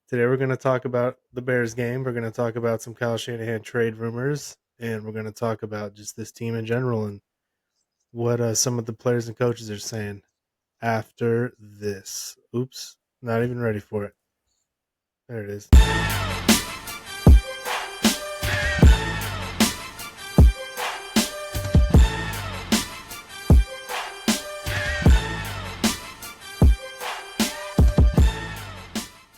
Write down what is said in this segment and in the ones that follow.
Today we're going to talk about the Bears game. We're going to talk about some Kyle Shanahan trade rumors, and we're going to talk about just this team in general and what some of the players and coaches are saying after this. Oops, not even ready for it. There it is.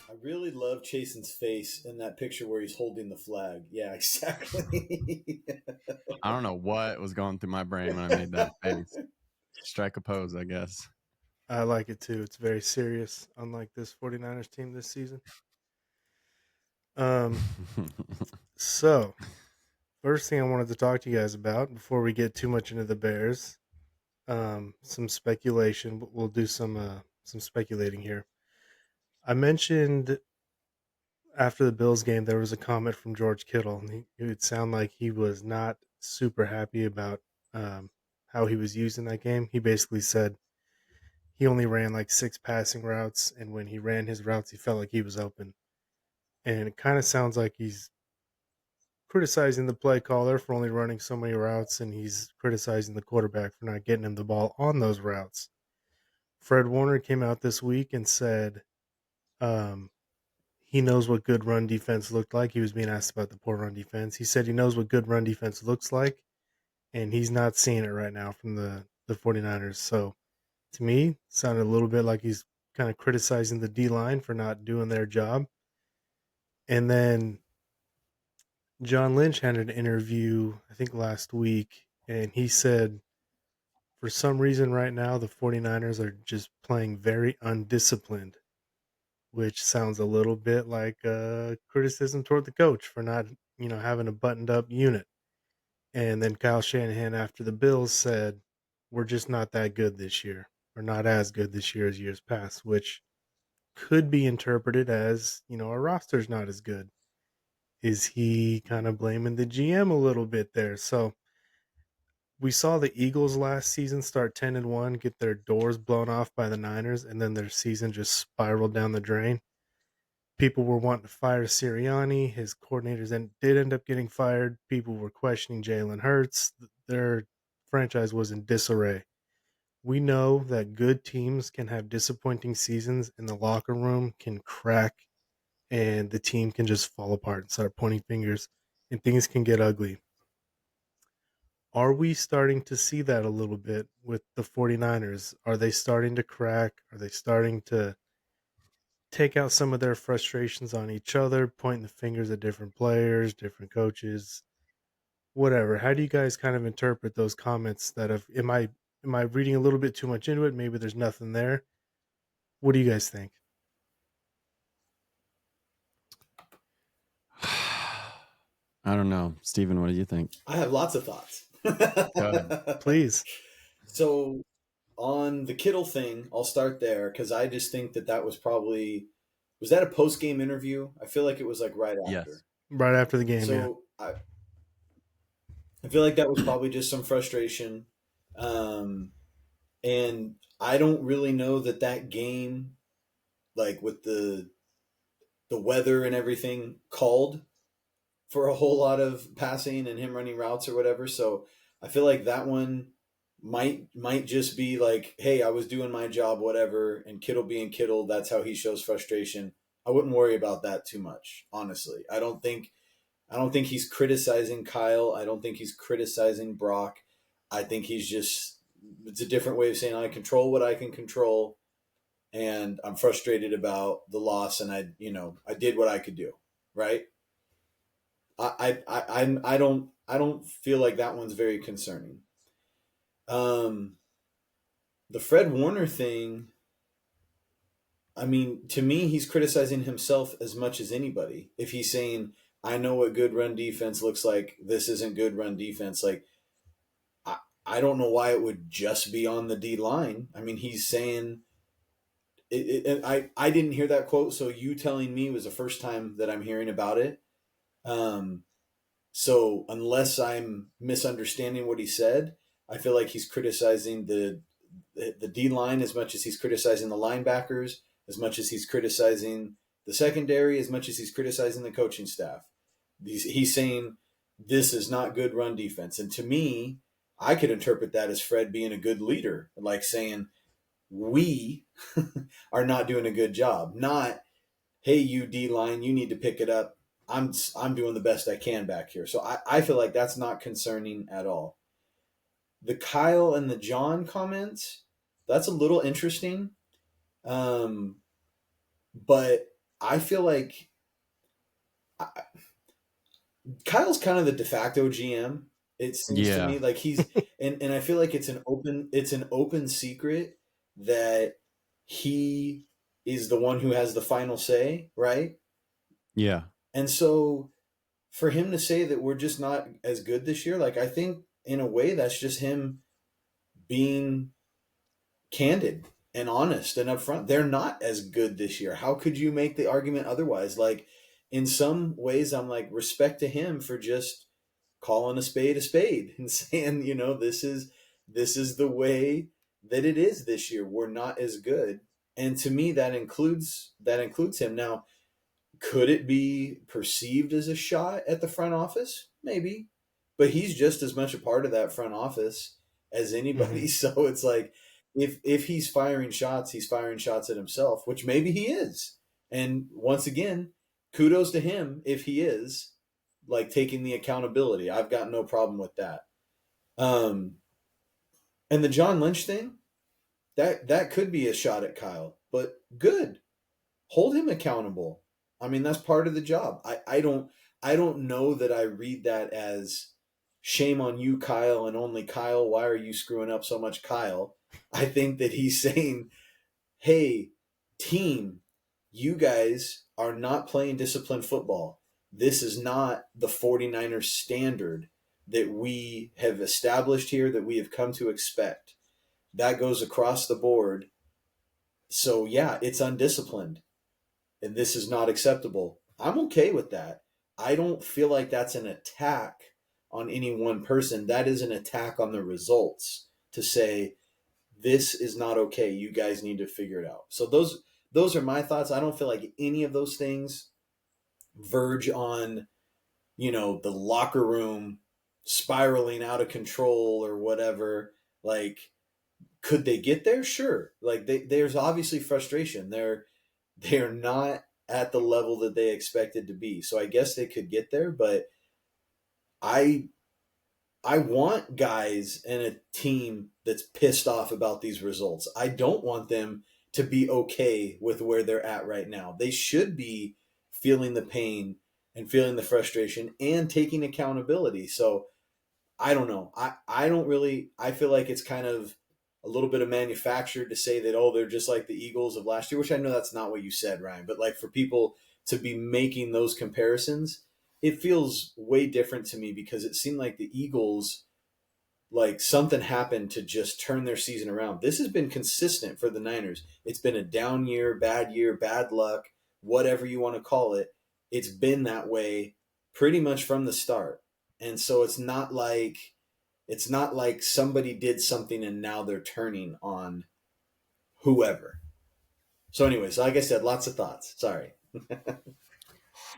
I really love Chasen's face in that picture where he's holding the flag. Yeah, exactly. I don't know what was going through my brain when I made that face. Strike a pose, I guess. I like it too. It's very serious, unlike this 49ers team this season. So, first thing I wanted to talk to you guys about before we get too much into the Bears, some speculation. We'll do some speculating here. I mentioned after the Bills game there was a comment from George Kittle, and it would sound like he was not super happy about um, how he was used in that game. He basically said he only ran like 6 passing routes, and when he ran his routes, he felt like he was open. And it kind of sounds like he's criticizing the play caller for only running so many routes, and he's criticizing the quarterback for not getting him the ball on those routes. Fred Warner came out this week and said um, he knows what good run defense looked like. He was being asked about the poor run defense. He said he knows what good run defense looks like, and he's not seeing it right now from the 49ers. So to me, it sounded a little bit like he's kind of criticizing the D line for not doing their job. And then John Lynch had an interview, I think last week, and he said for some reason right now the 49ers are just playing very undisciplined, which sounds a little bit like criticism toward the coach for not, having a buttoned up unit. And then Kyle Shanahan after the Bills said, "We're just not that good this year. We're not as good this year as years past," which could be interpreted as, our roster's not as good. Is he kind of blaming the GM a little bit there? So we saw the Eagles last season start 10-1, get their doors blown off by the Niners, and then their season just spiraled down the drain. People were wanting to fire Sirianni. His coordinators did end up getting fired. People were questioning Jalen Hurts. Their franchise was in disarray. We know that good teams can have disappointing seasons, and the locker room can crack, and the team can just fall apart and start pointing fingers, and things can get ugly. Are we starting to see that a little bit with the 49ers? Are they starting to crack? Are they starting to take out some of their frustrations on each other, pointing the fingers at different players, different coaches, whatever? How do you guys kind of interpret those comments that have am I reading a little bit too much into it? Maybe there's nothing there. What do you guys think? I don't know. Steven, what do you think? I have lots of thoughts. Please. So, on the Kittle thing, I'll start there because I just think that was that a post game interview? I feel like it was like right Yes. after. Right after the game, yeah. So I feel like that was probably just some frustration, and I don't really know that game, like with the weather and everything, called for a whole lot of passing and him running routes or whatever. So I feel like that one might just be like, hey, I was doing my job, whatever, and Kittle being Kittle, that's how he shows frustration. I wouldn't worry about that too much, honestly. I don't think he's criticizing Kyle. I don't think he's criticizing Brock. I think it's a different way of saying I control what I can control, and I'm frustrated about the loss, and I did what I could do, right? I don't feel like that one's very concerning. The Fred Warner thing, I mean, to me, he's criticizing himself as much as anybody. If he's saying, I know what good run defense looks like, this isn't good run defense. Like, I don't know why it would just be on the D line. I mean, he's saying, I didn't hear that quote, so you telling me was the first time that I'm hearing about it. So unless I'm misunderstanding what he said, I feel like he's criticizing the D line as much as he's criticizing the linebackers, as much as he's criticizing the secondary as much as he's criticizing the coaching staff. He's saying this is not good run defense. And to me, I could interpret that as Fred being a good leader, like saying, we are not doing a good job. Not, hey, you D line, you need to pick it up. I'm doing the best I can back here. So I feel like that's not concerning at all. The Kyle and the John comments, that's a little interesting. But I feel like Kyle's kind of the de facto GM. It seems to me like he's and I feel like it's an open secret that he is the one who has the final say, right? Yeah. And so for him to say that we're just not as good this year, like I think in a way that's just him being candid and honest and upfront. They're not as good this year. How could you make the argument otherwise? Like in some ways I'm like respect to him for just calling a spade and saying, this is the way that it is this year. We're not as good. And to me that includes him. Now, could it be perceived as a shot at the front office? Maybe. But he's just as much a part of that front office as anybody. So it's like if he's firing shots, he's firing shots at himself, which maybe he is. And once again, kudos to him if he is like taking the accountability. I've got no problem with that. And the John Lynch thing, that could be a shot at Kyle, but good. Hold him accountable. I mean, that's part of the job. I don't know that I read that as shame on you, Kyle, and only Kyle. Why are you screwing up so much, Kyle? I think that he's saying, hey, team, you guys are not playing disciplined football. This is not the 49ers standard that we have established here, that we have come to expect. That goes across the board. So, yeah, it's undisciplined, and this is not acceptable. I'm okay with that. I don't feel like that's an attack on any one person. That is an attack on the results to say, this is not okay. You guys need to figure it out. So those are my thoughts. I don't feel like any of those things verge on, the locker room spiraling out of control or whatever. Like, could they get there? Sure. Like there's obviously frustration. They're not at the level that they expected to be. So I guess they could get there, but I want guys and a team that's pissed off about these results. I don't want them to be okay with where they're at right now. They should be feeling the pain and feeling the frustration and taking accountability. So I don't know. I feel like it's kind of a little bit of manufactured to say that, oh, they're just like the Eagles of last year, which I know that's not what you said, Ryan, but like for people to be making those comparisons, it feels way different to me because it seemed like the Eagles, like something happened to just turn their season around. This has been consistent for the Niners. It's been a down year, bad luck, whatever you want to call it. It's been that way pretty much from the start. And so it's not like somebody did something and now they're turning on whoever. So anyways, like I said, lots of thoughts. Sorry.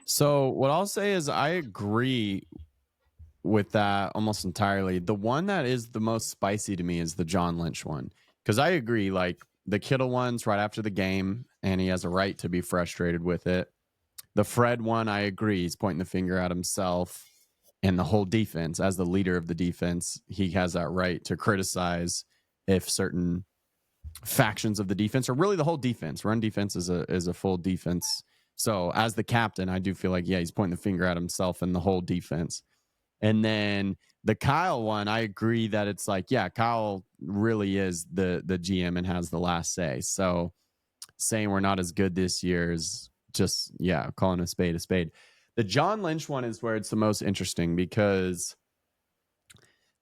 So what I'll say is I agree with that almost entirely. The one that is the most spicy to me is the John Lynch one. Because I agree, like the Kittle one's right after the game, and he has a right to be frustrated with it. The Fred one, I agree. He's pointing the finger at himself and the whole defense. As the leader of the defense, he has that right to criticize if certain factions of the defense, or really the whole defense. Run defense is a full defense. So as the captain, I do feel like, yeah, he's pointing the finger at himself and the whole defense. And then the Kyle one, I agree that it's like, yeah, Kyle really is the GM and has the last say. So saying we're not as good this year is just, yeah, calling a spade a spade. The John Lynch one is where it's the most interesting because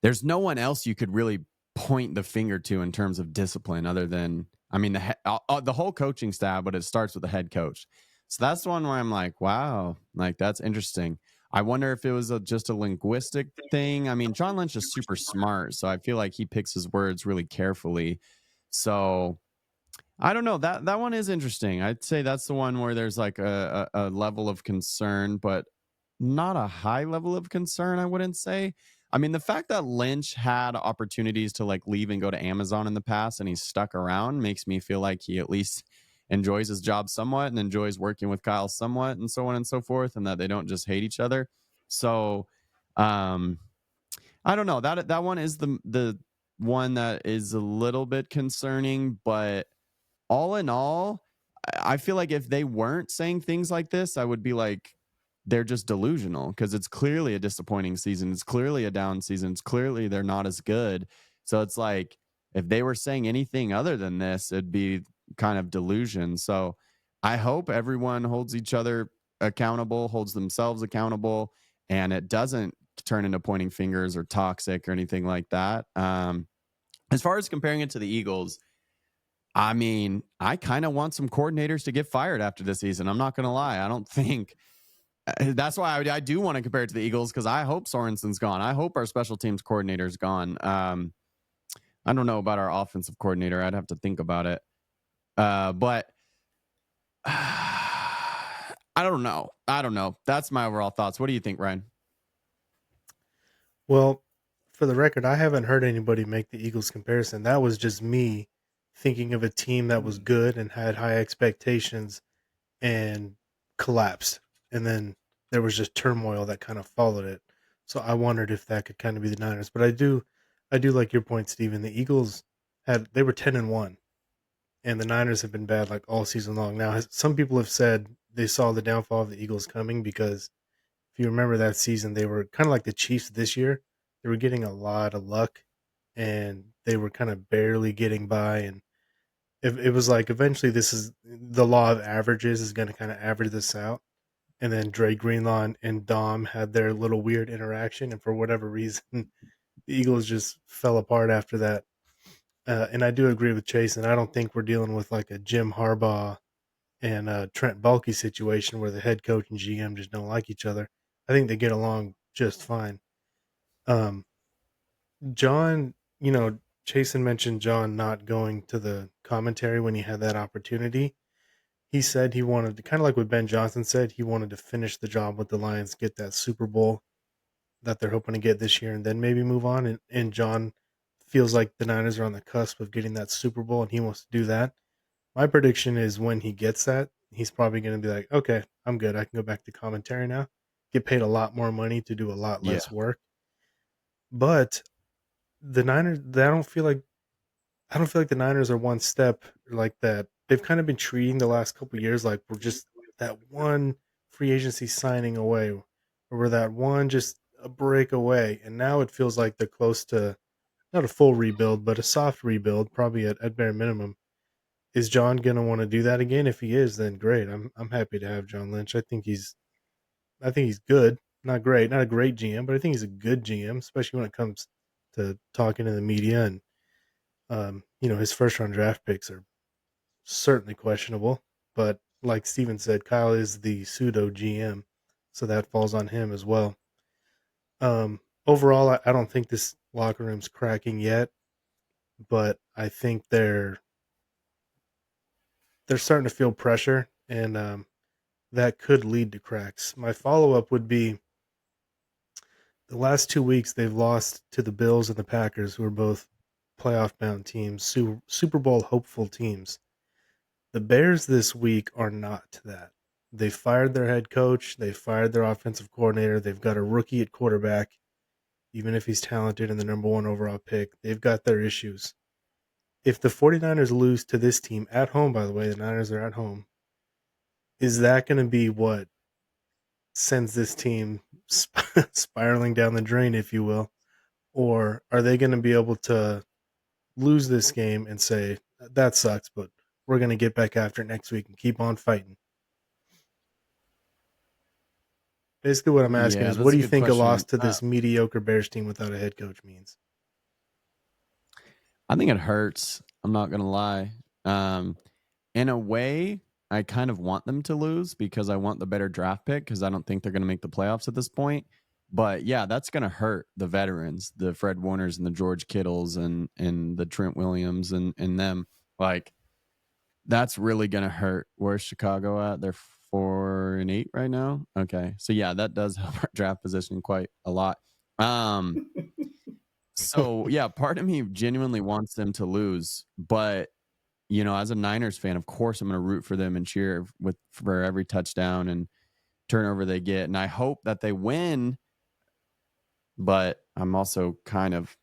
there's no one else you could really point the finger to in terms of discipline other than, I mean, the whole coaching staff, but it starts with the head coach. So that's the one where I'm like, wow, like that's interesting. I wonder if it was just a linguistic thing. I mean, John Lynch is super smart, so I feel like he picks his words really carefully. So I don't know. That one is interesting. I'd say that's the one where there's like a level of concern, but not a high level of concern, I wouldn't say. I mean, the fact that Lynch had opportunities to like leave and go to Amazon in the past and he's stuck around makes me feel like he at least enjoys his job somewhat and enjoys working with Kyle somewhat and so on and so forth, and that they don't just hate each other. So um I don't know. That one is the one that is a little bit concerning, but all in all, I feel like if they weren't saying things like this, I would be like, they're just delusional because it's clearly a disappointing season. It's clearly a down season. It's clearly they're not as good. So it's like, if they were saying anything other than this, it'd be kind of delusion. So I hope everyone holds each other accountable, holds themselves accountable, and it doesn't turn into pointing fingers or toxic or anything like that. As far as comparing it to the Eagles, I mean, I kind of want some coordinators to get fired after this season. I'm not going to lie. I don't think that's why I do want to compare it to the Eagles because I hope Sorensen's gone. I hope our special teams coordinator's gone. I don't know about our offensive coordinator. I'd have to think about it. But I don't know. I don't know. That's my overall thoughts. What do you think, Ryan? Well, for the record, I haven't heard anybody make the Eagles comparison. That was just me thinking of a team that was good and had high expectations and collapsed. And then there was just turmoil that kind of followed it. So I wondered if that could kind of be the Niners. But I do like your point, Steven. The Eagles they were 10-1, and the Niners have been bad like all season long. Now, some people have said they saw the downfall of the Eagles coming because if you remember that season, they were kind of like the Chiefs this year. They were getting a lot of luck, and they were kind of barely getting by. And it was like eventually this is the law of averages is going to kind of average this out. And then Dre Greenlaw and Dom had their little weird interaction, and for whatever reason, the Eagles just fell apart after that. And I do agree with Chase, and I don't think we're dealing with like a Jim Harbaugh and Trent Baalke situation where the head coach and GM just don't like each other. I think they get along just fine. Um, John, Chasen mentioned John not going to the commentary when he had that opportunity. He said he wanted to, kind of like what Ben Johnson said, he wanted to finish the job with the Lions, get that Super Bowl that they're hoping to get this year, and then maybe move on. And John feels like the Niners are on the cusp of getting that Super Bowl, and he wants to do that. My prediction is when he gets that, he's probably going to be like, okay, I'm good. I can go back to commentary now, get paid a lot more money to do a lot Yeah. less work. But the Niners, I don't feel like the Niners are one step like that. They've kind of been treating the last couple of years like we're just that one free agency signing away, or we're that one just a break away. And now it feels like they're close to not a full rebuild, but a soft rebuild, probably at bare minimum. Is John gonna want to do that again? If he is, then great. I'm happy to have John Lynch. I think he's good. Not great, not a great GM, but I think he's a good GM, especially when it comes to talking to the media and his first round draft picks are certainly questionable. But like Steven said, Kyle is the pseudo GM, so that falls on him as well. Overall, I don't think this locker room's cracking yet, but I think they're starting to feel pressure, and that could lead to cracks. My follow up would be the last 2 weeks they've lost to the Bills and the Packers, who are both playoff bound teams, Super Bowl hopeful teams. The Bears this week are not that. They fired their head coach. They fired their offensive coordinator. They've got a rookie at quarterback, even if he's talented and the number one overall pick. They've got their issues. If the 49ers lose to this team at home, by the way, the Niners are at home, is that going to be what sends this team spiraling down the drain, if you will? Or are they going to be able to lose this game and say, that sucks, but we're going to get back after it next week and keep on fighting? Basically, what I'm asking Yeah, is, what that's do a you good think a loss question. to this mediocre Bears team without a head coach means? I think it hurts. I'm not gonna lie. Um, in a way, I kind of want them to lose because I want the better draft pick because I don't think they're gonna make the playoffs at this point. But yeah, that's gonna hurt the veterans, the Fred Warners and the George Kittles and the Trent Williams and them. Like That's really gonna hurt. Where's Chicago at? They're 4-8 right now. Okay, so yeah, that does help our draft position quite a lot. So yeah, part of me genuinely wants them to lose, but as a Niners fan, of course I'm going to root for them and cheer for every touchdown and turnover they get, and I hope that they win. But I'm also kind of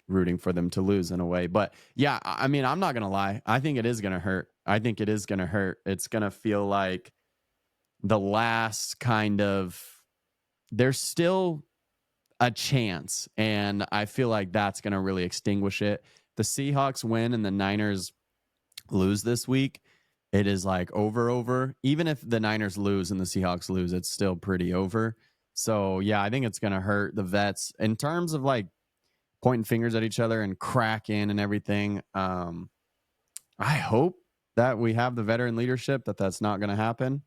rooting for them to lose in a way. But yeah, I mean, I'm not going to lie. I think it is going to hurt. I think it is going to hurt. It's going to feel like the last kind of. There's still a chance, and I feel like that's going to really extinguish it. The Seahawks win and the Niners lose this week, it is like over. Even if the Niners lose and the Seahawks lose, it's still pretty over. So yeah, I think it's going to hurt the vets in terms of like pointing fingers at each other and cracking and everything. I hope that we have the veteran leadership that's not going to happen.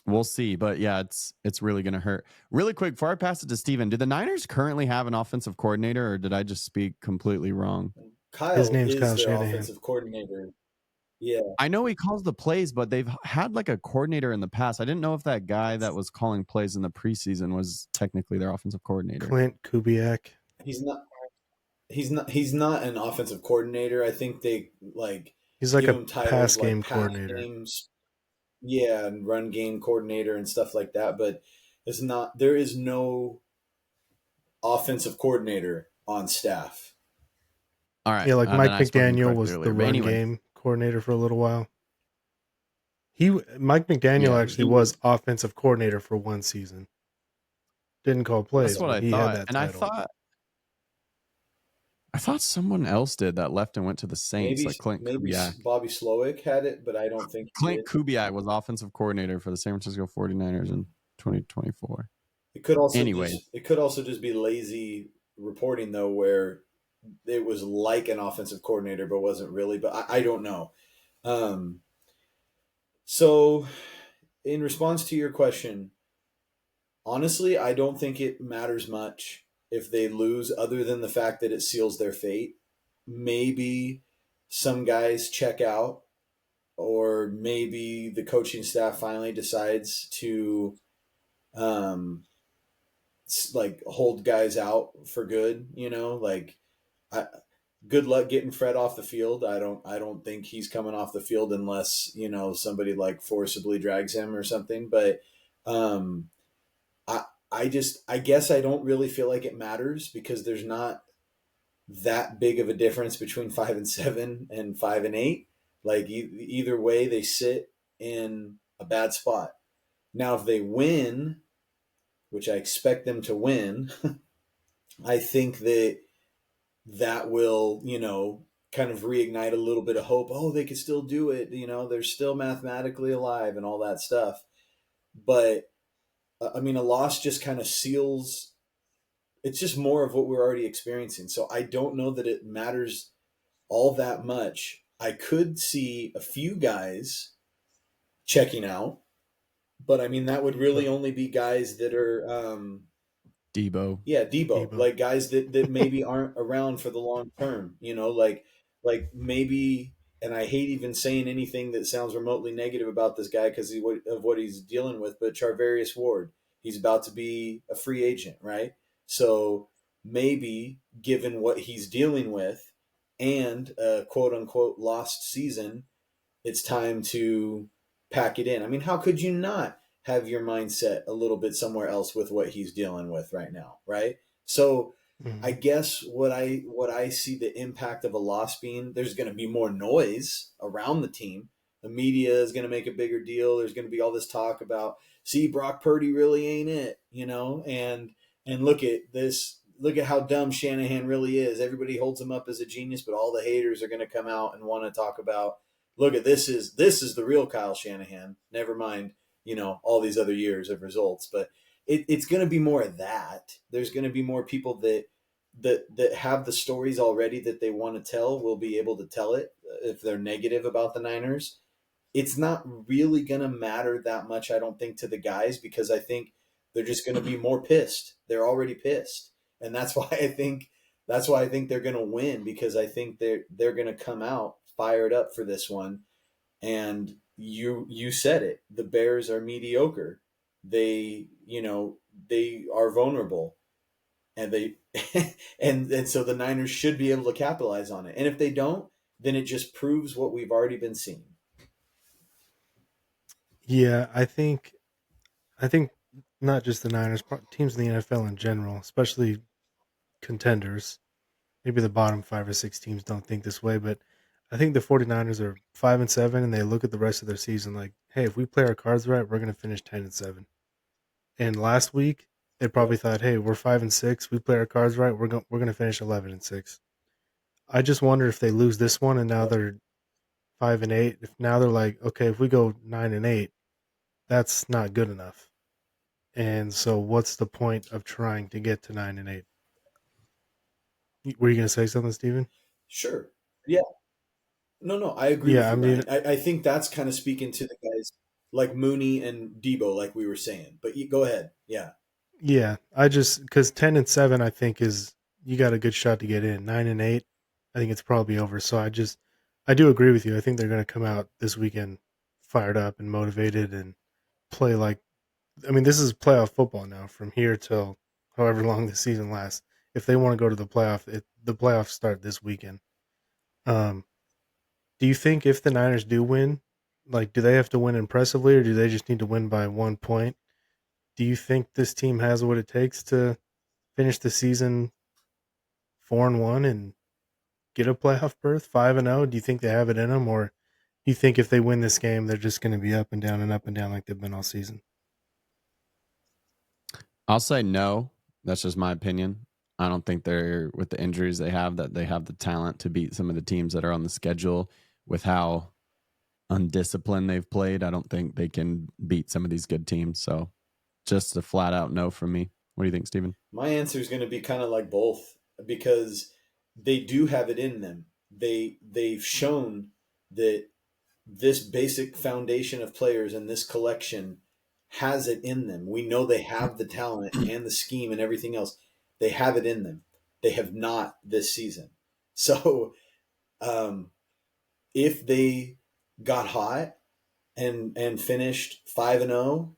We'll see, but yeah, it's really going to hurt. Really quick, before I pass it to Steven, do the Niners currently have an offensive coordinator, or did I just speak completely wrong? His Kyle name's is Kyle their Shanahan. offensive coordinator. Yeah. I know he calls the plays, but they've had like a coordinator in the past. I didn't know if that guy that was calling plays in the preseason was technically their offensive coordinator. Clint Kubiak. He's not an offensive coordinator. I think they He's like give a him titles pass like game pass coordinator. games, yeah, and run game coordinator and stuff like that. But there is no offensive coordinator on staff. All right. Yeah, like Mike then I spoke McDaniel incorrectly was earlier. the But run anyway, game coordinator for a little while. Mike McDaniel Yeah, actually was offensive coordinator for one season. Didn't call plays, that's what but I he had thought. that And title. I thought someone else did that left and went to the Saints, like Clint Maybe Kubiak. Bobby Slowick had it, but I don't think he Clint did. Kubiak was offensive coordinator for the San Francisco 49ers in 2024. It could Anyway, also just be lazy reporting though, where it was like an offensive coordinator but wasn't really. But I don't know. So, in response to your question, honestly, I don't think it matters much if they lose, other than the fact that it seals their fate. Maybe some guys check out, or maybe the coaching staff finally decides to like hold guys out for good. I, good luck getting Fred off the field. I don't think he's coming off the field unless somebody like forcibly drags him or something. But um, I guess I don't really feel like it matters, because there's not that big of a difference between 5-7 and 5-8. Like either way, they sit in a bad spot. Now, if they win, which I expect them to win, I think that will, kind of reignite a little bit of hope. Oh, they could still do it. They're still mathematically alive and all that stuff. But I mean, a loss just kind of seals. It's just more of what we're already experiencing. So I don't know that it matters all that much. I could see a few guys checking out, but I mean, that would really only be guys that are Debo. yeah, Debo, like guys that maybe aren't around for the long term, like maybe. And I hate even saying anything that sounds remotely negative about this guy because of what he's dealing with. But Charvarius Ward, he's about to be a free agent, right? So maybe, given what he's dealing with and a quote unquote lost season, it's time to pack it in. I mean, how could you not have your mindset a little bit somewhere else with what he's dealing with right now, right? So I guess what I see the impact of a loss being, there's going to be more noise around the team. The media is going to make a bigger deal. There's going to be all this talk about, see, Brock Purdy really ain't it, and look at this. Look at how dumb Shanahan really is. Everybody holds him up as a genius, but all the haters are going to come out and want to talk about, look at this is the real Kyle Shanahan. Never mind, all these other years of results. But it's going to be more of that. There's going to be more people that have the stories already that they want to tell, will be able to tell it if they're negative about the Niners. It's not really going to matter that much, I don't think, to the guys, because I think they're just going to be more pissed. They're already pissed, and that's why I think they're going to win, because I think they're going to come out fired up for this one. And you said it. The Bears are mediocre. They, they are vulnerable, and they and so the Niners should be able to capitalize on it. And if they don't, then it just proves what we've already been seeing. Yeah, I think not just the Niners, teams in the NFL in general, especially contenders. Maybe the bottom 5 or 6 teams don't think this way, but I think the 49ers are 5-7, and they look at the rest of their season like, hey, if we play our cards right, we're going to finish 10-7. And last week, they probably Yep. thought, hey, we're 5-6, we play our cards right, we're going to finish 11-6. I just wonder if they lose this one and now Yep. they're 5-8. If now they're like, okay, if we go 9-8, that's not good enough. And so, what's the point of trying to get to 9-8? Were you going to say something, Steven? Sure. Yeah. No, I agree with Yeah, I you, mean, Ryan. I think that's kind of speaking to the guys like Mooney and Debo, like we were saying. But go ahead. Yeah. yeah, I just because 10-7, I think is you got a good shot to get in. 9-8, I think it's probably over. So I do agree with you. I think they're going to come out this weekend fired up and motivated and play like. I mean, this is playoff football now from here till however long the season lasts. If they want to go to the playoff, the playoffs start this weekend. Um, do you think if the Niners do win, like, do they have to win impressively, or do they just need to win by 1 point? Do you think this team has what it takes to finish the season 4-1 and get a playoff berth, 5-0? Do you think they have it in them, or do you think if they win this game, they're just going to be up and down and up and down like they've been all season? I'll say no. That's just my opinion. I don't think they're, with the injuries they have, that they have the talent to beat some of the teams that are on the schedule with how undisciplined they've played. I don't think they can beat some of these good teams. So just a flat out no from me. What do you think, Steven? My answer is going to be kind of like both, because they do have it in them. They've shown that this basic foundation of players and this collection has it in them. We know they have the talent and the scheme and everything else. They have it in them. They have not this season. So if they got hot and finished 5-0,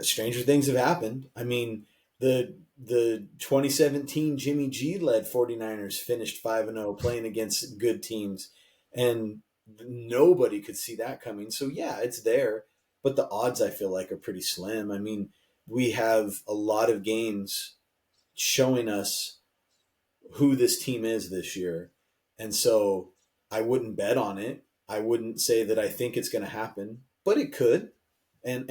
stranger things have happened. I mean, the 2017 Jimmy G led 49ers finished 5-0 playing against good teams, and nobody could see that coming. So yeah, it's there, but the odds, I feel like, are pretty slim. I mean, we have a lot of games showing us who this team is this year. And so I wouldn't bet on it. I wouldn't say that I think it's going to happen, but it could. And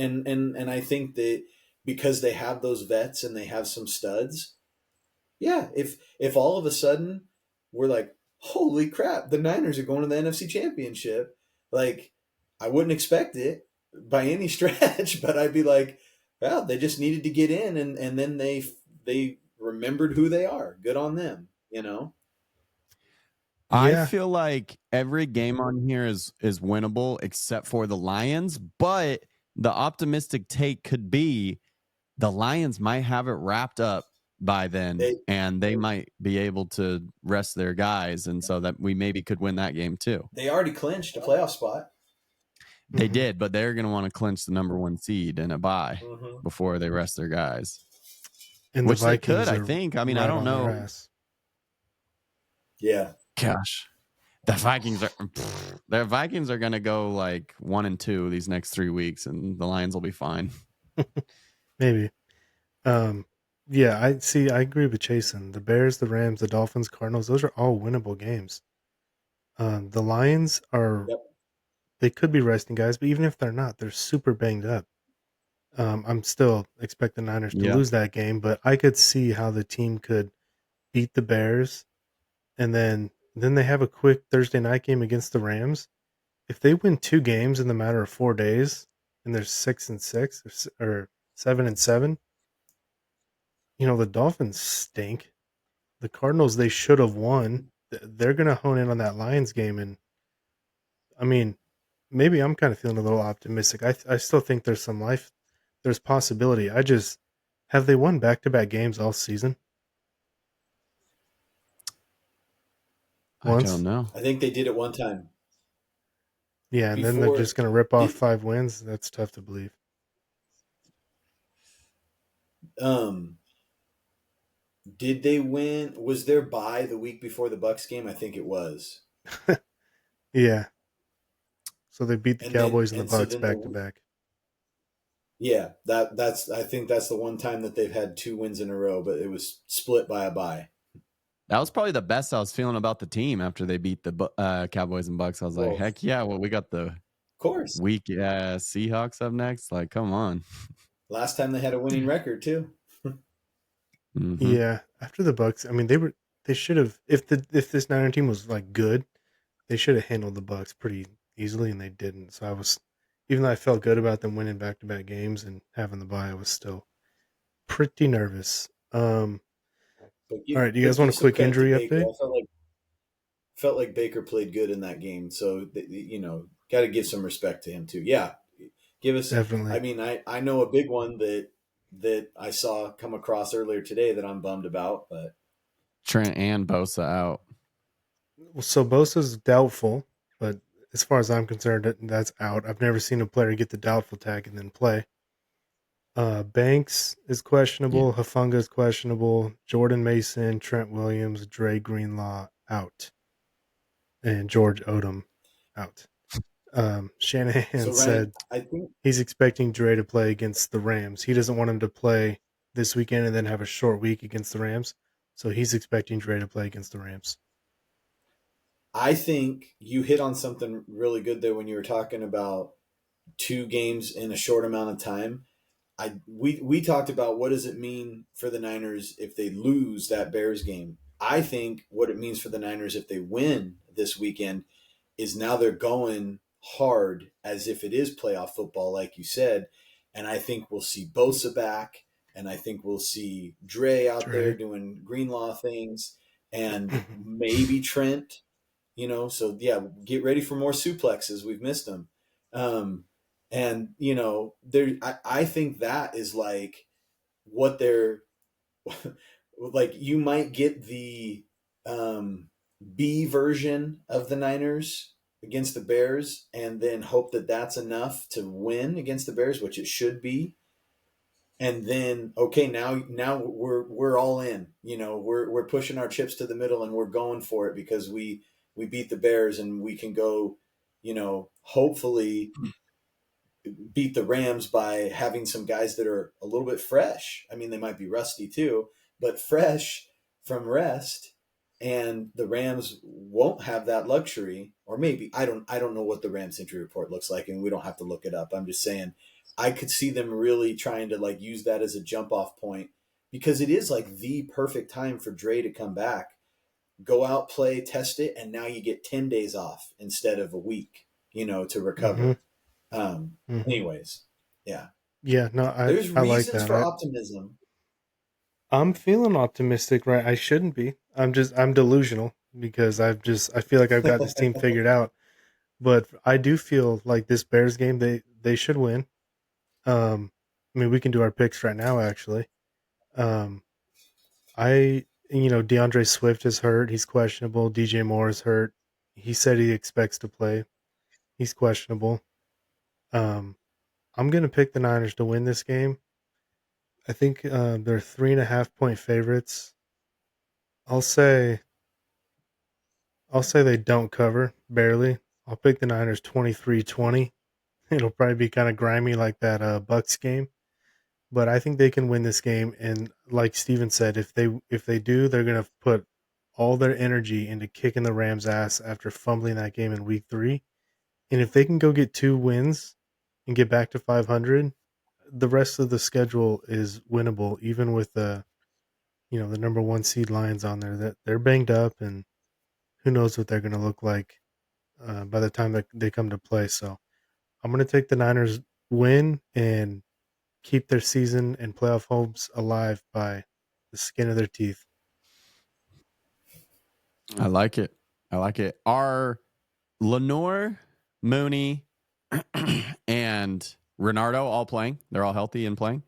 I think that because they have those vets and they have some studs, yeah, if all of a sudden we're like, holy crap, the Niners are going to the NFC Championship, like, I wouldn't expect it by any stretch, but I'd be like, well, they just needed to get in, and then they remembered who they are. Good on them, you know? I Yeah, feel like every game on here is winnable except for the Lions, but the optimistic take could be the Lions might have it wrapped up by then They and they might be able to rest their guys, and so that we maybe could win that game too. they already clinched a playoff spot. They hmm did, but they're going to want to clinch the number 1 seed in a bye Mm-hmm. before they rest their guys, and the which they could, Vikings I are think. I mean, I right don't on their know. ass. Yeah. Gosh, the Vikings are their Vikings are going to go like 1-2 these next 3 weeks, and the Lions will be fine. Maybe. Um, yeah, I see. I agree with Jason. The Bears, the Rams, the Dolphins, Cardinals, those are all winnable games. The Lions are, Yep. they could be resting guys, but even if they're not, they're super banged up. I'm still expect the Niners to Yeah. lose that game, but I could see how the team could beat the Bears, and then they have a quick Thursday night game against the Rams. If they win 2 games in the matter of 4 days, and they're 6-6 or 7-7, the Dolphins stink. The Cardinals, they should have won. They're going to hone in on that Lions game, and I mean, maybe I'm kind of feeling a little optimistic. I still think there's some life, there's possibility. I just have they won back to back games all season? I once. don't know. I think they did it one time. Yeah, and then they're just going to rip off 5 wins. That's tough to believe. Did they win? Was their bye the week before the Bucks game? I think it was. Yeah. So they beat the And then Cowboys and the so Bucks then back to back. yeah, that's I think that's the one time that they've had 2 wins in a row, but it was split by a bye. That was probably the best I was feeling about the team after they beat the Cowboys and Bucks. I was like, Well, heck yeah! Well, we got the of course. weak Seahawks up next. Like, come on. Last time they had a winning record too. Mm-hmm. Yeah, after the Bucks, I mean they should have if this Niner team was like good, they should have handled the Bucks pretty easily, and they didn't. So I was, even though I felt good about them winning back to back games and having the bye, I was still pretty nervous. All right, do you guys want Give a some quick credit to injury Baker. update? I felt like Baker played good in that game, so got to give some respect to him too. Yeah, give us. Definitely. I mean, I know a big one that I saw come across earlier today that I'm bummed about, but Trent and Bosa out. Well, so Bosa's doubtful, but as far as I'm concerned, that's out. I've never seen a player get the doubtful tag and then play. Banks is questionable. Yeah. Hufanga is questionable. Jordan Mason, Trent Williams, Dre Greenlaw out, and George Odom out. Shanahan so Ryan, said I think he's expecting Dre to play against the Rams. He doesn't want him to play this weekend and then have a short week against the Rams. So he's expecting Dre to play against the Rams. I think you hit on something really good there when you were talking about 2 games in a short amount of time. We talked about what does it mean for the Niners if they lose that Bears game. I think what it means for the Niners if they win this weekend is now they're going hard as if it is playoff football, like you said. And I think we'll see Bosa back, and I think we'll see Dre out there Dre. doing Greenlaw things, and maybe Trent. So yeah, get ready for more suplexes. We've missed them. And there, I think that is like what they're like. You might get the B version of the Niners against the Bears, and then hope that that's enough to win against the Bears, which it should be. And then okay, now we're all in. We're pushing our chips to the middle, and we're going for it because we beat the Bears, and we can go, hopefully beat the Rams by having some guys that are a little bit fresh. I mean, they might be rusty too, but fresh from rest. And the Rams won't have that luxury, or maybe I don't know what the Rams injury report looks like, and we don't have to look it up. I'm just saying I could see them really trying to like use that as a jump off point because it is like the perfect time for Dre to come back, go out, play, test it, and now you get 10 days off instead of a week, to Mm-hmm. recover. Mm-hmm. Anyways, yeah. Yeah, no, There's I like reasons for that. optimism. I'm feeling optimistic, right? I shouldn't be. I'm delusional because I feel like I've got this team figured out. But I do feel like this Bears game they should win. I mean we can do our picks right now actually. Um DeAndre Swift is hurt. He's questionable. DJ Moore is hurt. He said he expects to play. He's questionable. Um I'm gonna pick the Niners to win this game. I think they're 3.5 point favorites. I'll say they don't cover, barely. I'll pick the Niners 23-20. It'll probably be kind of grimy like that Bucks game, but I think they can win this game. And like Steven said, if they do, they're gonna put all their energy into kicking the Rams' ass after fumbling that game in Week 3. And if they can go get 2 wins and get back to 500, the rest of the schedule is winnable, even with the number 1 seed Lions on there. That they're banged up, and who knows what they're gonna look like by the time that they come to play. So I'm going to take the Niners win and keep their season and playoff hopes alive by the skin of their teeth. I like it. I like it. Are Lenore, Mooney, and Renardo all playing? They're all healthy and playing?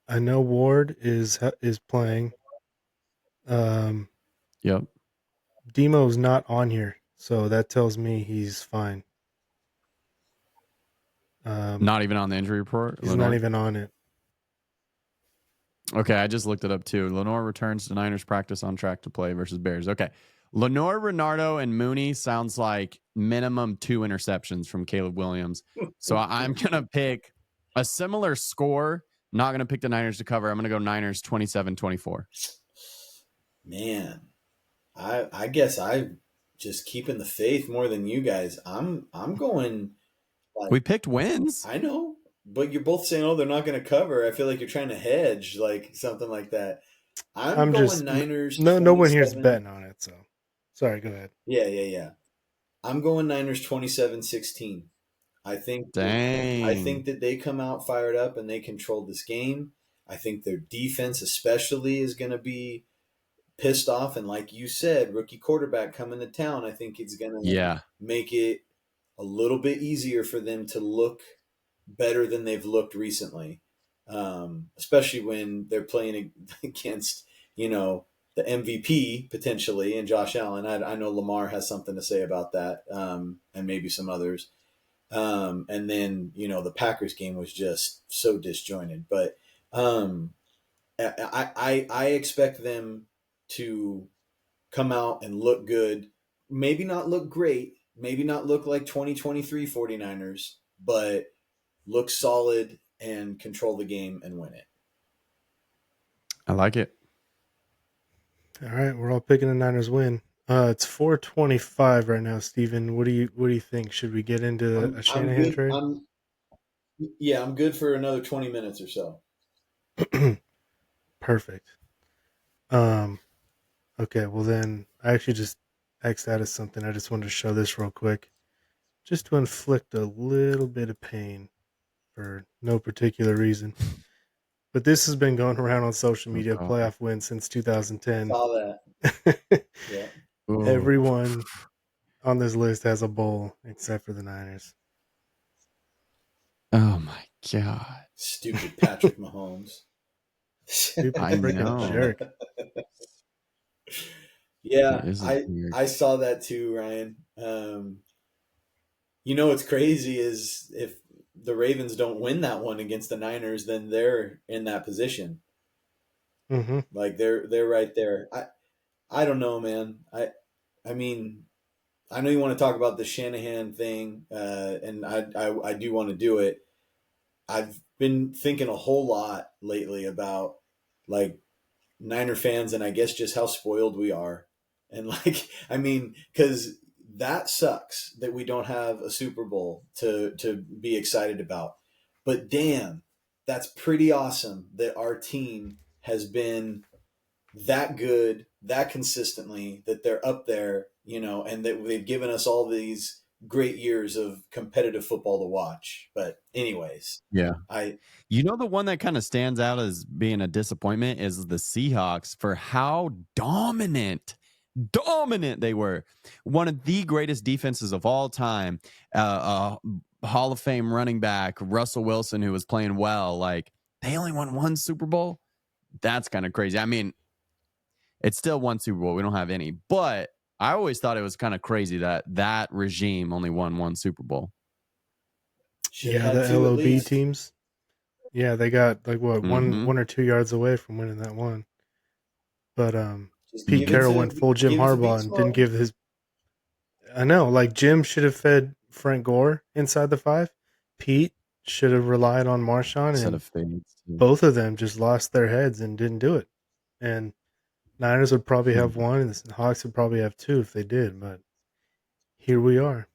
I know Ward is playing. Yep. Demo's not on here, so that tells me he's fine. Not even on the injury report. He's Lenore? not even on it. Okay, I just looked it up too. Lenore returns to Niners practice on track to play versus Bears. Okay. Lenore, Renardo, and Mooney sounds like minimum 2 interceptions from Caleb Williams. So I'm going to pick a similar score. Not going to pick the Niners to cover. I'm going to go Niners 27-24. Man, I guess I just keeping the faith more than you guys. I'm going like, We picked wins. I know, but you're both saying, "Oh, they're not going to cover." I feel like you're trying to hedge, like something like that. I'm going just Niners. no one here's 27. betting on it. So sorry, go ahead. Yeah. I'm going Niners 27-16. I think Dang. that they come out fired up and they control this game. I think their defense especially is going to be pissed off, and like you said, rookie quarterback coming to town, I think it's going to make it a little bit easier for them to look better than they've looked recently, especially when they're playing against, the MVP potentially and Josh Allen. I know Lamar has something to say about that, and maybe some others. And then, the Packers game was just so disjointed. But I expect them to come out and look good. Maybe not look great. Maybe not look like 2023 49ers, but look solid and control the game and win it. I like it. All right, we're all picking the Niners win. It's 4:25 right now, Steven. What do you think? Should we get into a Shanahan trade? I'm good for another 20 minutes or so. Perfect. Okay, well then I actually just X'd out of something. I just wanted to show this real quick. Just to inflict a little bit of pain for no particular reason. But this has been going around on social media, playoff win since 2010. Saw that. Yeah. Everyone on this list has a bowl except for the Niners. Oh my God. Stupid Patrick Mahomes. Stupid freaking jerk. Yeah, I saw that too, Ryan. What's crazy is if the Ravens don't win that one against the Niners, then they're in that position. Mm-hmm. Like they're right there. I don't know, man. I mean, I know you want to talk about the Shanahan thing, and I do want to do it. I've been thinking a whole lot lately about like Niner fans, and I guess just how spoiled we are. And because that sucks that we don't have a Super Bowl to be excited about. But damn, that's pretty awesome that our team has been that good, that consistently, that they're up there, and that they've given us all these great years of competitive football to watch. But anyways, yeah, the one that kind of stands out as being a disappointment is the Seahawks for how dominant they were. One of the greatest defenses of all time, Hall of Fame running back Russell Wilson, who was playing well. Like, they only won one Super Bowl. That's kind of crazy. I mean, it's still one Super Bowl. We don't have any, but I always thought it was kind of crazy that regime only won one Super Bowl. Yeah, the LOB teams. Yeah, they got like what, one or 2 yards away from winning that one. But Pete Carroll went full Jim Harbaugh and didn't give his. I know, like Jim should have fed Frank Gore inside the 5. Pete should have relied on Marshawn, and both of them just lost their heads and didn't do it. And Niners would probably have 1, and the Hawks would probably have 2 if they did. But here we are.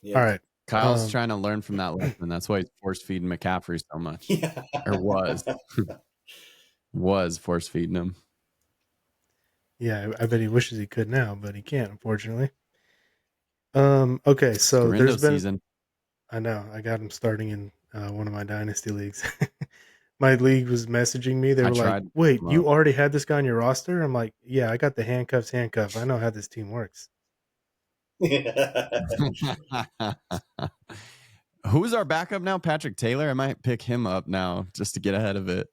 Yeah. All right. Kyle's trying to learn from that lesson. That's why he's force feeding McCaffrey so much. Yeah. Or was force feeding him. Yeah, I bet he wishes he could now, but he can't, unfortunately. Okay, so there's been season. I know, I got him starting in one of my dynasty leagues. My league was messaging me. They were like, "Wait, you already had this guy on your roster?" I'm like, "Yeah, I got the handcuff. I know how this team works." Who's our backup now? Patrick Taylor? I might pick him up now just to get ahead of it.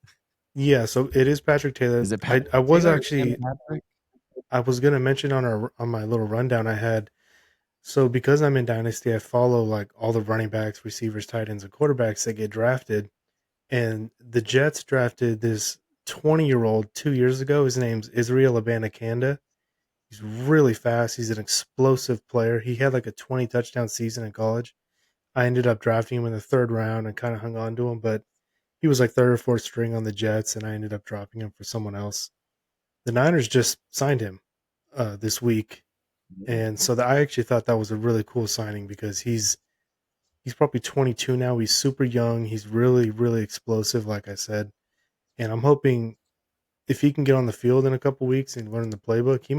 Yeah, so it is Patrick Taylor. Is it Patrick I was Taylor actually I was gonna mention on my little rundown I had. So because I'm in Dynasty, I follow like all the running backs, receivers, tight ends, and quarterbacks that get drafted. And the Jets drafted this 20-year-old 2 years ago. His name's Israel Abanikanda. He's really fast. He's an explosive player. He had like a 20 touchdown season in college. I ended up drafting him in the third round and kind of hung on to him, but he was like third or fourth string on the Jets, and I ended up dropping him for someone else. The Niners just signed him this week, and so I actually thought that was a really cool signing because he's probably 22 now. He's super young. He's really really explosive, like I said, and I'm hoping if he can get on the field in a couple weeks and learn the playbook, he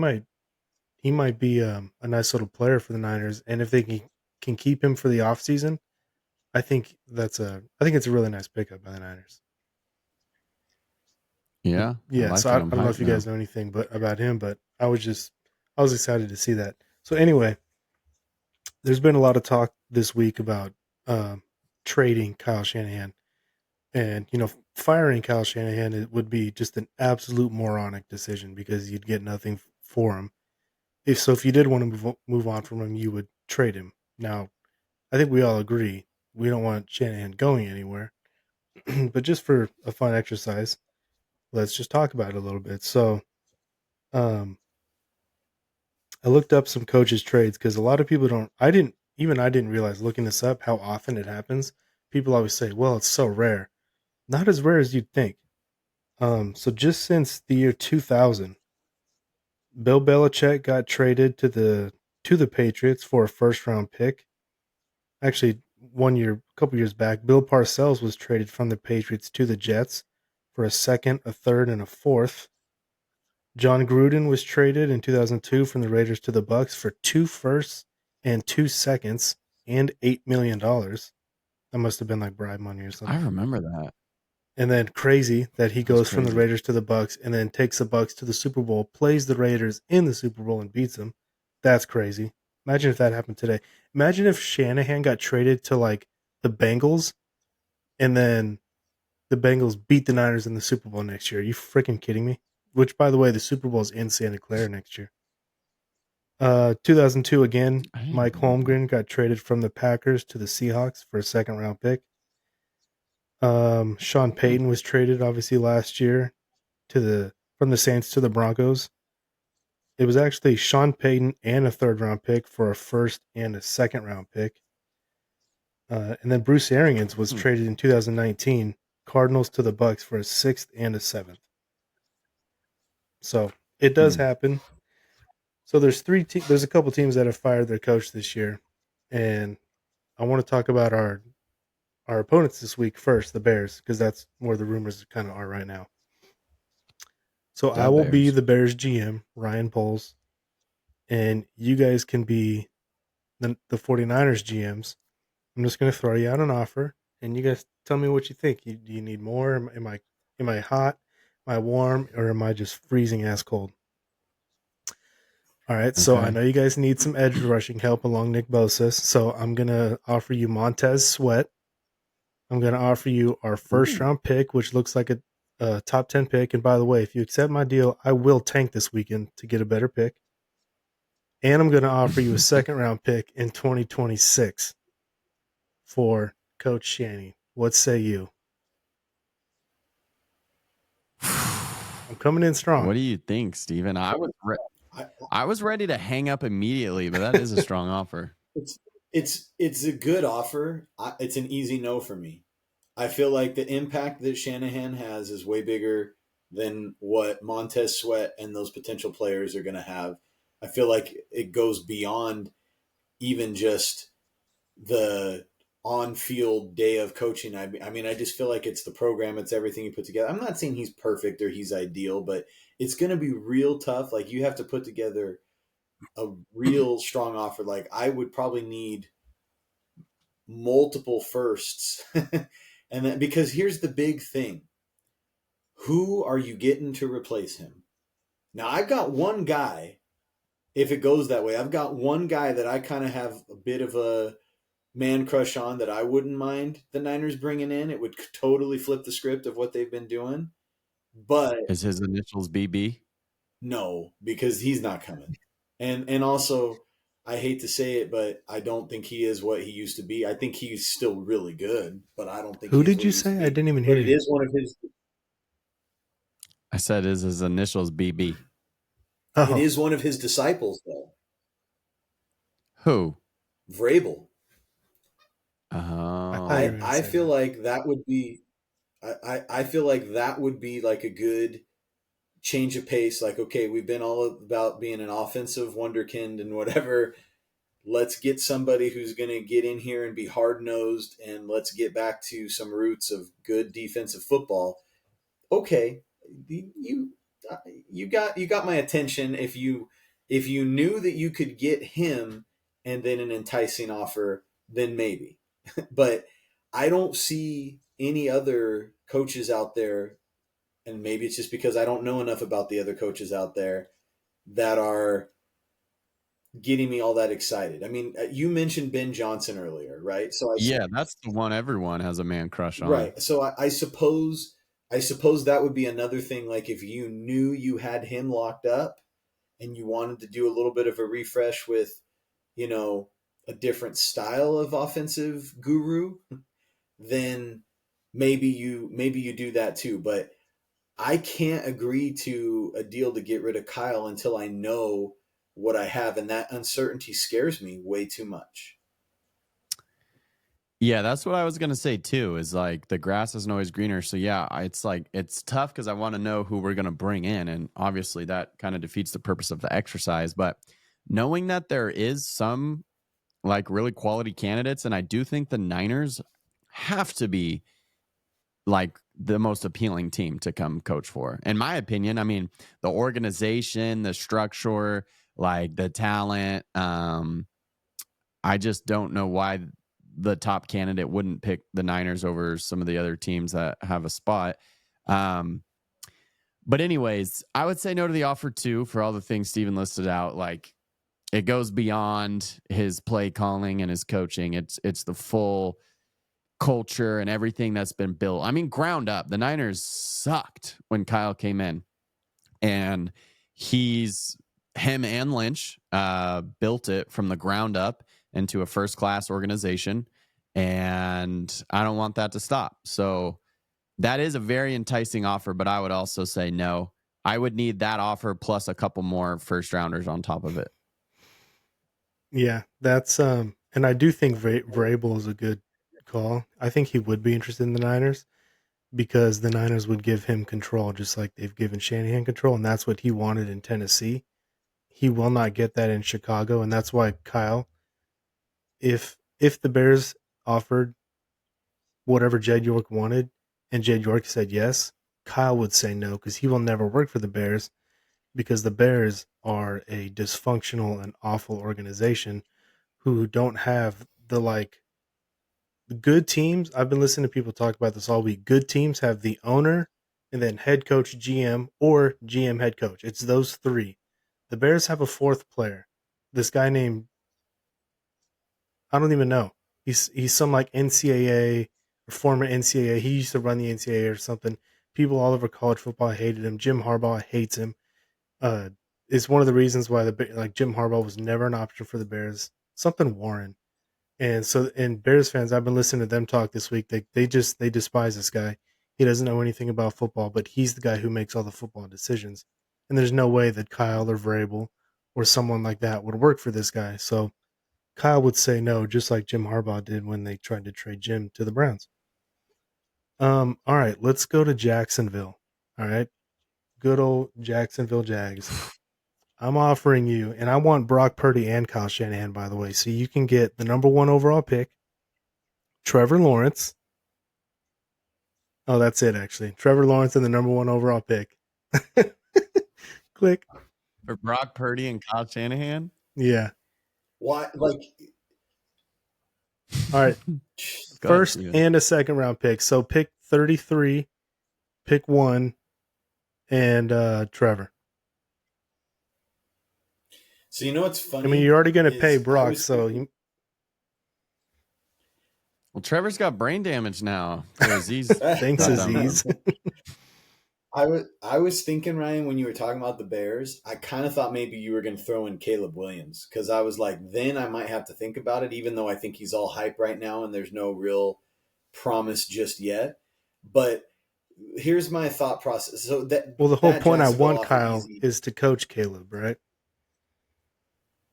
might be a nice little player for the Niners. And if they can keep him for the offseason, I think it's a really nice pickup by the Niners. Yeah, I Yeah, like so it. I I'm don't know if hyped you guys now. know anything about him, but I was excited to see that. So anyway, there's been a lot of talk this week about um, trading Kyle Shanahan, and firing Kyle Shanahan it would be just an absolute moronic decision because you'd get nothing for him. If you did want to move on from him, you would trade him. Now, I think we all agree we don't want Shanahan going anywhere, but just for a fun exercise, let's just talk about it a little bit. So, um, I looked up some coaches' trades because a lot of people don't. I didn't realize looking this up how often it happens. People always say, "Well, it's so rare." Not as rare as you'd think. So just since the year 2000, Bill Belichick got traded to the Patriots for a first round pick. Actually, a couple years back, Bill Parcells was traded from the Patriots to the Jets for a second, a third, and a fourth. John Gruden was traded in 2002 from the Raiders to the Bucks for 2 firsts and 2 seconds and $8 million. That must have been like bribe money or I something. remember that. And then crazy that he That's goes from the crazy. Raiders to the Bucks and then takes the Bucks to the Super Bowl, plays the Raiders in the Super Bowl and beats them. That's crazy. Imagine if that happened today. Imagine if Shanahan got traded to like the Bengals and then the Bengals beat the Niners in the Super Bowl next year. Are you freaking kidding me? Which, by the way, the Super Bowl is in Santa Clara next year. 2002 again, I didn't Mike even know that. Holmgren got traded from the Packers to the Seahawks for a second round pick. Sean Hmm. Payton was traded obviously last year from the Saints to the Broncos. It was actually Sean Payton and a third round pick for a first and a second round pick. And then Bruce Arians was Hmm. traded in 2019, Cardinals to the Bucks for a sixth and a seventh. So it does Hmm. happen. So there's a couple teams that have fired their coach this year, and I want to talk about our opponents this week first, the Bears, because that's where the rumors kind of are right now. So I The will be Bears. the Bears GM, Ryan Poles, and you guys can be the 49ers GMs. I'm just going to throw you out an offer, and you guys tell me what you think. Do you need more? Am I hot? Am I warm? Or am I just freezing ass cold? All right, so I Okay. know you guys need some edge rushing help along Nick Bosa, so I'm going to offer you Montez Sweat. I'm going to offer you our first Ooh. round pick, which looks like a top 10 pick. And by the way, if you accept my deal, I will tank this weekend to get a better pick. And I'm going to offer you a second round pick in 2026 for Coach Shanny. What say you? I'm coming in strong. What do you think, Steven? I, I was ready to hang up immediately, but that is a strong offer. it's a good offer. It's an easy no for me. I feel like the impact that Shanahan has is way bigger than what Montez Sweat and those potential players are going to have. I feel like it goes beyond even just the on-field day of coaching. I mean, I just feel like it's the program, it's everything you put together. I'm not saying he's perfect or he's ideal, but it's going to be real tough. Like you have to put together a real strong offer. Like I would probably need multiple firsts. And then because here's the big thing. Who are you getting to replace him? Now I've got one guy, if it goes that way, I've got one guy that I kind of have a bit of a man crush on that I wouldn't mind the Niners bringing in. It would totally flip the script of what they've been doing. But Is his initials BB? No, because he's not coming. And also, I hate to say it, but I don't think he is what he used to be. I think he's still really good, but I don't think Who he's did what you he used to say? I be. didn't even But hear it you. is one of his. I said his initials BB. It Oh, is one of his disciples, though. Who? Vrabel. I thought you were Oh. going to I say feel that. like that would be. I feel like that would be like a good change of pace. Like, okay, we've been all about being an offensive wonderkind and whatever. Let's get somebody who's going to get in here and be hard nosed, and let's get back to some roots of good defensive football. Okay, you you got my attention. If you knew that you could get him and then an enticing offer, then maybe. But I don't see any other coaches out there, and maybe it's just because I don't know enough about the other coaches out there that are getting me all that excited. I mean, you mentioned Ben Johnson earlier, right? Yeah, that's the one everyone has a man crush on. Right. So I suppose that would be another thing. Like if you knew you had him locked up and you wanted to do a little bit of a refresh with, you know, a different style of offensive guru, then maybe you do that too. But I can't agree to a deal to get rid of Kyle until I know what I have, and that uncertainty scares me way too much. Yeah, that's what I was gonna say too. Is like the grass isn't always greener. So yeah, it's like it's tough because I want to know who we're gonna bring in, and obviously that kind of defeats the purpose of the exercise. But knowing that there is some like really quality candidates, and I do think the Niners have to be like the most appealing team to come coach for. In my opinion, I mean, the organization, the structure, like the talent, I just don't know why the top candidate wouldn't pick the Niners over some of the other teams that have a spot. Um, but anyways, I would say no to the offer too for all the things Steven listed out. Like it goes beyond his play calling and his coaching. It's the full culture and everything that's been built. I mean, ground up. The Niners sucked when Kyle came in, and him and Lynch built it from the ground up into a first class organization, and I don't want that to stop. So that is a very enticing offer, but I would also say no. I would need that offer plus a couple more first rounders on top of it. Yeah, that's and I do think Vrabel is a good call. I think he would be interested in the Niners because the Niners would give him control just like they've given Shanahan control, and that's what he wanted in Tennessee. He will not get that in Chicago, and that's why Kyle, if the Bears offered whatever Jed York wanted and Jed York said yes, Kyle would say no because he will never work for the Bears because the Bears are a dysfunctional and awful organization who don't have the like the good teams. I've been listening to people talk about this all week. Good teams have the owner and then head coach GM or GM head coach. It's those three. The Bears have a fourth player. This guy named I don't even know. He's some like NCAA or former NCAA. He used to run the NCAA or something. People all over college football hated him. Jim Harbaugh hates him. Uh, is one of the reasons why like Jim Harbaugh was never an option for the Bears. Something Warren. And so, and Bears fans, I've been listening to them talk this week. They despise this guy. He doesn't know anything about football, but he's the guy who makes all the football decisions. And there's no way that Kyle or Vrabel or someone like that would work for this guy. So Kyle would say no, just like Jim Harbaugh did when they tried to trade Jim to the Browns. All right, let's go to Jacksonville. All right, good old Jacksonville Jags. I'm offering you, and I want Brock Purdy and Kyle Shanahan, by the way, so you can get the number one overall pick, Trevor Lawrence. Oh, that's it, actually. Trevor Lawrence and the number one overall pick. Click. For Brock Purdy and Kyle Shanahan? Yeah. Why? Like, All right. Go ahead, First Steven. and a second round pick. So pick 33, pick one, and Trevor. so you know what's I funny mean, you're already going to pay is I Brock, was so thinking, Well, Trevor's got brain damage now. So Aziz thanks, got done with Aziz. him. I was thinking, Ryan, when you were talking about the Bears, I kind of thought maybe you were going to throw in Caleb Williams, because I was like, then I might have to think about it, even though I think he's all hype right now and there's no real promise just yet. But here's my thought process. So that Well, the whole that point I Jacksonville want offer Kyle easy. is to coach Caleb, right?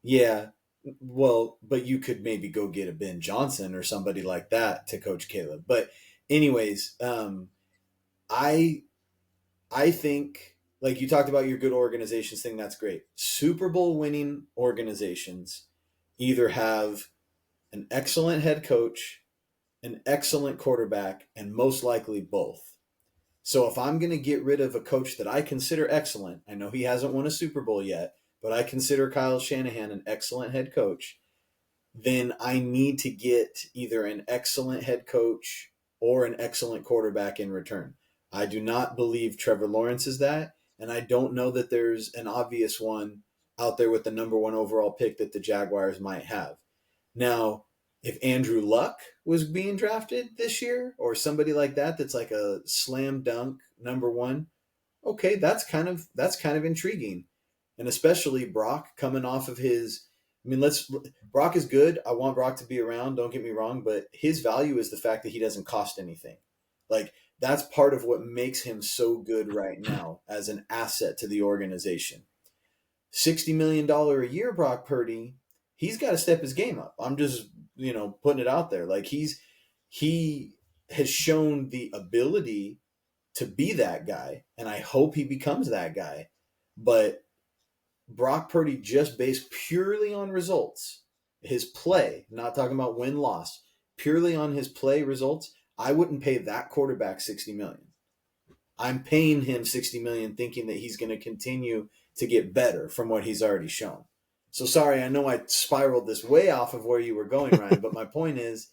Yeah. Well, but you could maybe go get a Ben Johnson or somebody like that to coach Caleb. But anyways, I I think, like you talked about your good organizations thing, that's great. Super Bowl winning organizations either have an excellent head coach, an excellent quarterback, and most likely both. So if I'm going to get rid of a coach that I consider excellent, I know he hasn't won a Super Bowl yet, but I consider Kyle Shanahan an excellent head coach, then I need to get either an excellent head coach or an excellent quarterback in return. I do not believe Trevor Lawrence is that, and I don't know that there's an obvious one out there with the number one overall pick that the Jaguars might have. Now, if Andrew Luck was being drafted this year or somebody like that that's like a slam dunk number one, okay, that's kind of intriguing. And especially Brock coming off of his, I mean, Brock is good. I want Brock to be around, don't get me wrong, but his value is the fact that he doesn't cost anything. Like, that's part of what makes him so good right now as an asset to the organization. $60 million a year Brock Purdy, he's got to step his game up. I'm just, putting it out there. Like, he has shown the ability to be that guy, and I hope he becomes that guy. But Brock Purdy, just based purely on results, his play, not talking about win loss, purely on his play results, I wouldn't pay that quarterback $60 million. I'm paying him $60 million thinking that he's going to continue to get better from what he's already shown. So sorry, I know I spiraled this way off of where you were going, Ryan, but my point is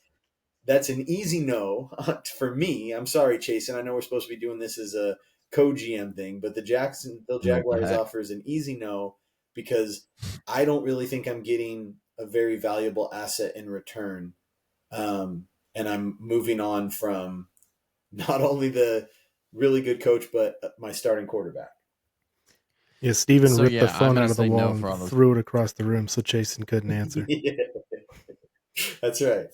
that's an easy no for me. I'm sorry, Chase, and I know we're supposed to be doing this as a co-GM thing, but the Jacksonville Jaguars offers an easy no because I don't really think I'm getting a very valuable asset in return. And I'm moving on from not only the really good coach, but my starting quarterback. Yeah, Steven So, ripped the yeah, I'm phone gonna out of the say no wall for all and those. threw it across the room so Jason couldn't answer. Yeah, that's right.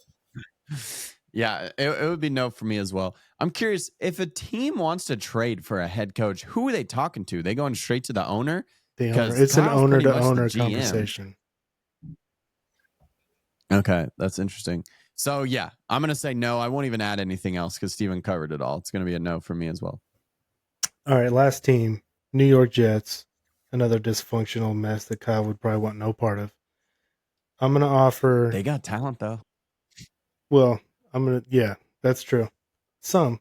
Yeah, it would be no for me as well. I'm curious, if a team wants to trade for a head coach, who are they talking to? They going straight to the owner? The owner. Because It's an Kyle's pretty much the owner-to-owner GM. conversation. Okay, that's interesting. So, yeah, I'm going to say no. I won't even add anything else because Steven covered it all. It's going to be a no for me as well. All right, last team, New York Jets. Another dysfunctional mess that Kyle would probably want no part of. I'm going to offer... They got talent, though. Well, yeah, that's true. Some.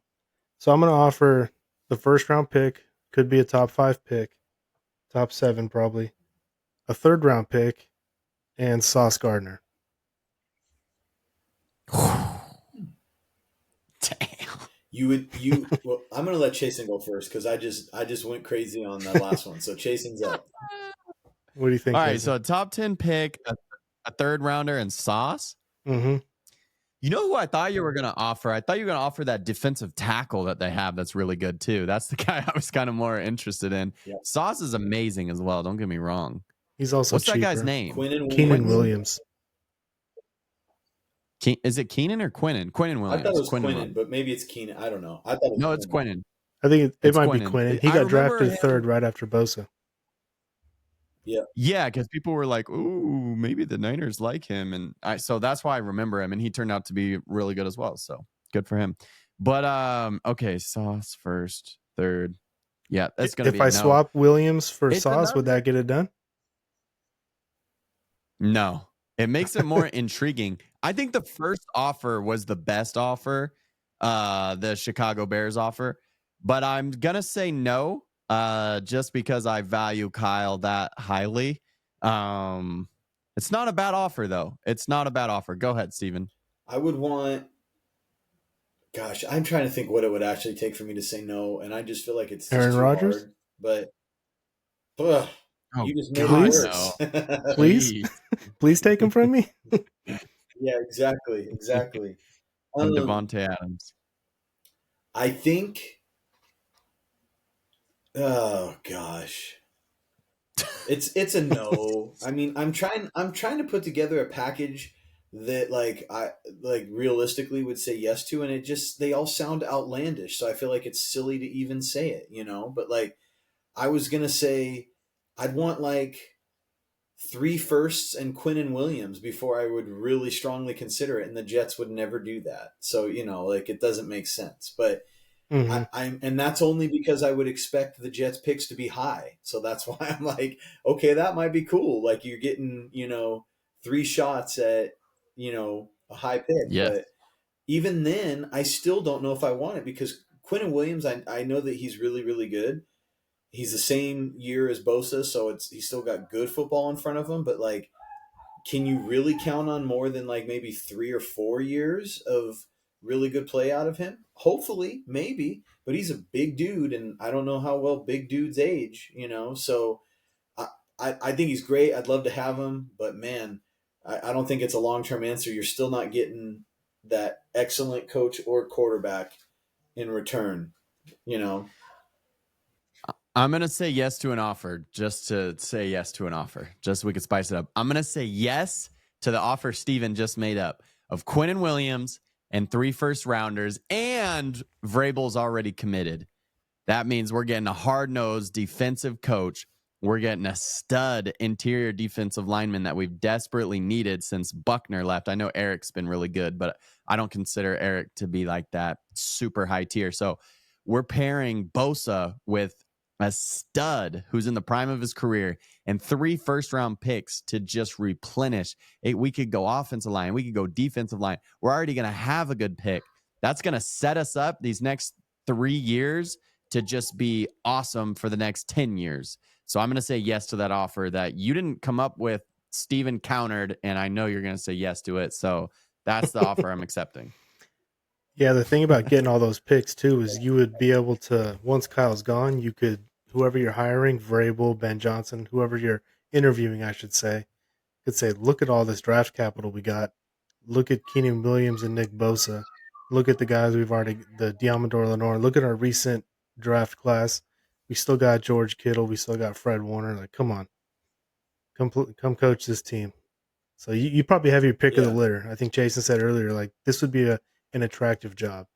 So I'm going to offer the first round pick, could be a top 5 pick, top 7 probably, a third round pick, and Sauce Gardner. Damn. Well, I'm gonna let Chasen go first because I just went crazy on that last one. So Chasen's up. What do you think? All right, Jason? so a top 10 pick, a third rounder, and Sauce. Mm-hmm. You know who I thought you were going to offer? I thought you were going to offer that defensive tackle that they have that's really good, too. That's the guy I was kind of more interested in. Yep. Sauce is amazing as well. Don't get me wrong. He's also What's cheaper. that guy's name? Keenan Williams. Is it Keenan or Quinnen? Quinnen Williams. I thought it was Quinnen, but maybe it's Keenan. I don't know. I thought it was No, it's Quinnen. I think it might Quinnen. be Quinnen. He I got remember drafted third right after Bosa. Yeah, because people were like, "Ooh, maybe the Niners like him," and so that's why I remember him, and he turned out to be really good as well. So good for him. But okay, Sauce first, third. Yeah, that's gonna be. If I swap Williams for It's Sauce, would that get it done? No, it makes it more intriguing. I think the first offer was the best offer, the Chicago Bears offer, but I'm gonna say no. Just because I value Kyle that highly. It's not a bad offer, though. It's not a bad offer. Go ahead, Steven. I would want. Gosh, I'm trying to think what it would actually take for me to say no, and I just feel like it's Aaron too Rodgers? hard. But you just made God, it worse. no. Please, please take him from me. Yeah, exactly. And Devontae Adams. I think Oh gosh. It's a no. I mean, I'm trying to put together a package that I realistically would say yes to, and it just they all sound outlandish. So I feel like it's silly to even say it, you know. But like I was gonna say, I'd want like 3 firsts and Quinnen Williams before I would really strongly consider it, and the Jets would never do that. So you know, like it doesn't make sense. But Hmm. and that's only because I would expect the Jets picks to be high. So that's why I'm like, okay, that might be cool. Like you're getting, 3 shots at, a high pick. Yes. But even then, I still don't know if I want it because Quentin Williams, I know that he's really, really good. He's the same year as Bosa, so he's still got good football in front of him. But like, can you really count on more than like maybe 3 or 4 years of really good play out of him? Hopefully, maybe, but he's a big dude, and I don't know how well big dudes age, So I, I think he's great. I'd love to have him, but man, I don't think it's a long term answer. You're still not getting that excellent coach or quarterback in return, you know. I'm going to say yes to an offer just to say yes to an offer, just so we could spice it up. I'm going to say yes to the offer Steven just made up of Quinnen Williams and 3 first-rounders, and Vrabel's already committed. That means we're getting a hard-nosed defensive coach. We're getting a stud interior defensive lineman that we've desperately needed since Buckner left. I know Eric's been really good, but I don't consider Eric to be like that super high tier. So we're pairing Bosa with a stud who's in the prime of his career and 3 first-round picks to just replenish. We could go offensive line. We could go defensive line. We're already going to have a good pick. That's going to set us up these next 3 years to just be awesome for the next 10 years. So I'm going to say yes to that offer that you didn't come up with. Steven countered, and I know you're going to say yes to it. So that's the offer I'm accepting. Yeah, the thing about getting all those picks too is you would be able to, once Kyle's gone, you could, whoever you're hiring, Vrabel, Ben Johnson, whoever you're interviewing, I should say, could say, look at all this draft capital we got. Look at Keenan Williams and Nick Bosa. Look at the guys we've already, the Diamador Lenore. Look at our recent draft class. We still got George Kittle. We still got Fred Warner. Like, come on, come coach this team. So you probably have your pick of the Yeah, litter. I think Jason said earlier, like this would be an attractive job.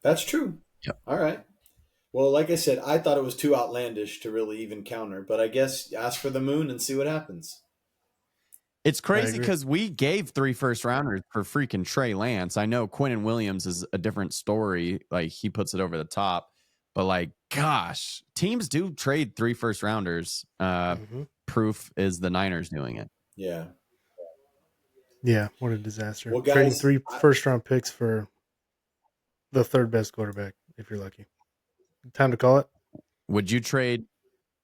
that's true. Yep. All right. Well, like I said, I thought it was too outlandish to really even counter, but I guess ask for the moon and see what happens. It's I crazy agree. because we gave 3 first-rounders for freaking Trey Lance. I know Quinnen Williams is a different story. Like, he puts it over the top. But, like, gosh, teams do trade 3 first-rounders. Mm-hmm. Proof is the Niners doing it. Yeah. Yeah, what a disaster. Well, Trading guys, three first round picks for the third best quarterback, if you're lucky. Time to call it. Would you trade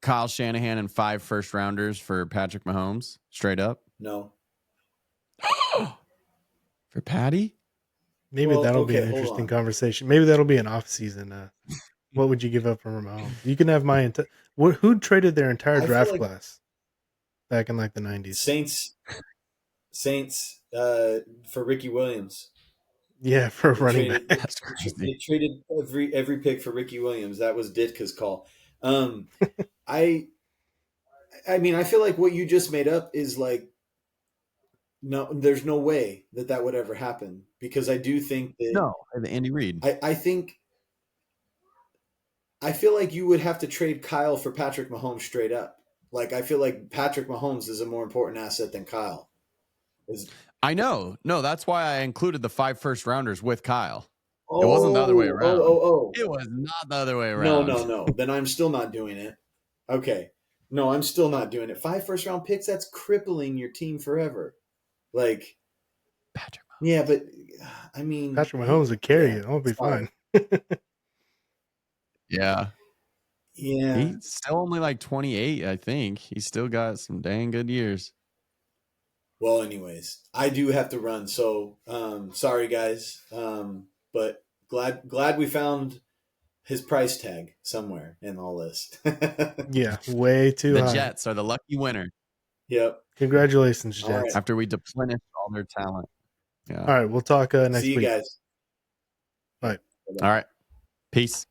Kyle Shanahan and 5 first-rounders for Patrick Mahomes straight up? no. For Patty? Maybe Well, that'll be okay, an hold interesting on. conversation. Maybe that'll be an off season. What would you give up for Mahomes? You can have my entire. Who traded their entire I feel draft like class back in like the 90s? Saints for Ricky Williams. Yeah, for a They running traded back. That's crazy. they traded every pick for Ricky Williams. That was Ditka's call. Um, I I mean, I feel like what you just made up is like no, there's no way that that would ever happen because I do think that No, Andy Reid. I think I feel like you would have to trade Kyle for Patrick Mahomes straight up. Like I feel like Patrick Mahomes is a more important asset than Kyle. Is I know. No, that's why I included the 5 first-rounders with Kyle. It wasn't the other way oh oh around. oh oh It was not the other way no around. no no. Then I'm still not doing it. Okay, no, I'm still not doing it. 5 first round picks, that's crippling your team forever. Like Patrick Mahomes. yeah, but I mean Patrick Mahomes would carry yeah, it. I'll be sorry. fine. Yeah. Yeah. He's still only like 28, I think. He's still got some dang good years. Well, anyways, I do have to run, so sorry guys, but glad we found his price tag somewhere in all this. Yeah, way too The high. Jets are the lucky winner Yep. Congratulations, All right. Jets. after we deplenish all their talent. Yeah. All right, we'll talk next See you week. guys. Bye. All right. Peace.